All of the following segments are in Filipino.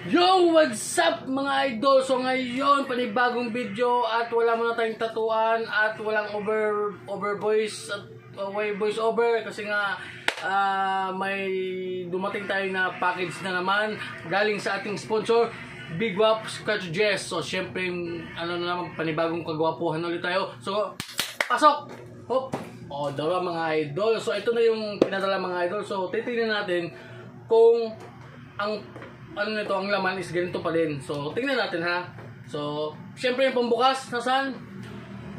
Yo! What's up mga idol? So ngayon, panibagong video at wala muna tayong tatuan at walang over voice at voice over kasi nga may dumating tayo na package na naman galing sa ating sponsor Big Wap Scratch Jess. So syempre ano na naman, panibagong kagwapuhan ulit tayo. So pasok! Hop! O dala mga idol. So ito na yung pinadala mga idol. So titingnan natin kung ang ano nito, ang laman is ganito pa din. So, tingnan natin ha. So, syempre yung pambukas, nasaan?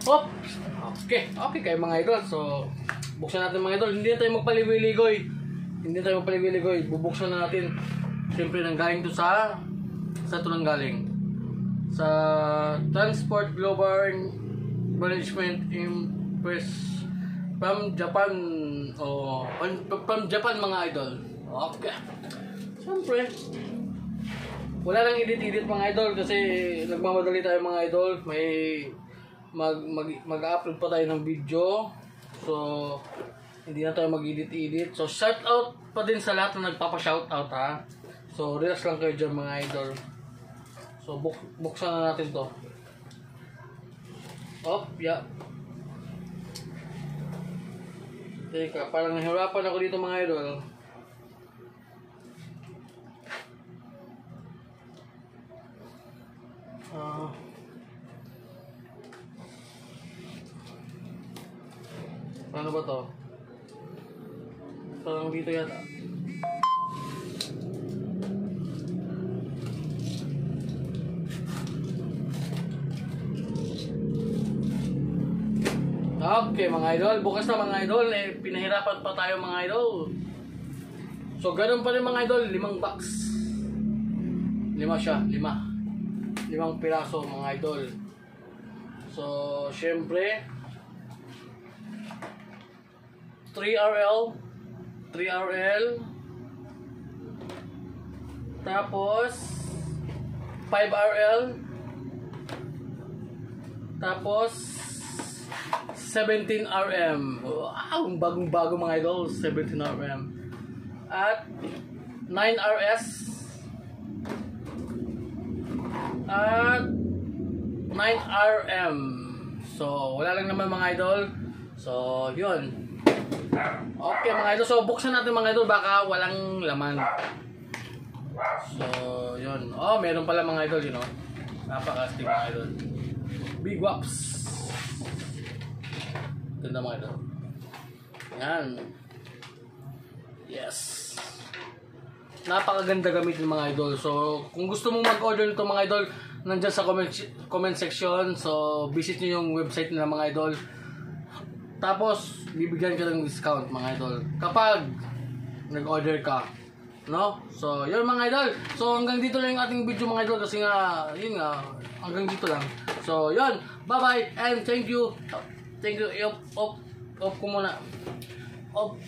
Hop! Okay kayo mga idol. So, buksan natin mga idol. Hindi na tayo magpaligoy-ligoy. Bubuksan na natin. Syempre, nanggaling to sa ito nanggaling. Sa Transport Global Management Impress from Japan. From Japan mga idol. Okay. Syempre, wala lang edit mga idol kasi nagmamadali tayo mga idol. May mag-upload pa tayo ng video. So, hindi na tayo mag-edit. So, shout out pa din sa lahat na nagpapa-shout out ha. So, relax lang kayo dyan mga idol. So, buksan na natin to. Yeah. Teka, parang nahirapan ako dito mga idol. Paano ba to? Parang dito yata. Okay mga idol, bukas na mga idol. Pinahirapan pa tayo mga idol. So ganun pa rin mga idol, 5 box. 5 siya, 5 piraso mga idol. So syempre 3RL tapos 5RL tapos 17RM. Wow, bagong-bago mga idol, 17RM. At 9RS at 9RM. So wala lang naman mga idol. So yun. Okay mga idol, so buksan natin mga idol, baka walang laman. So yun. Meron pala mga idol, you know. Napakastig mga idol. Big Waps. Ganda mga idol. Yan. Yes. Napakaganda gamitin mga idol. So kung gusto mong mag-order nito mga idol, nandyan sa comment section. So visit nyo yung website nila mga idol. Tapos, bibigyan ka ng discount mga idol kapag nag-order ka, no? So, yun mga idol. So, hanggang dito lang yung ating video mga idol kasi nga, yun nga, hanggang dito lang. So, yun. Bye-bye and thank you. Thank you. Off ko muna. Off.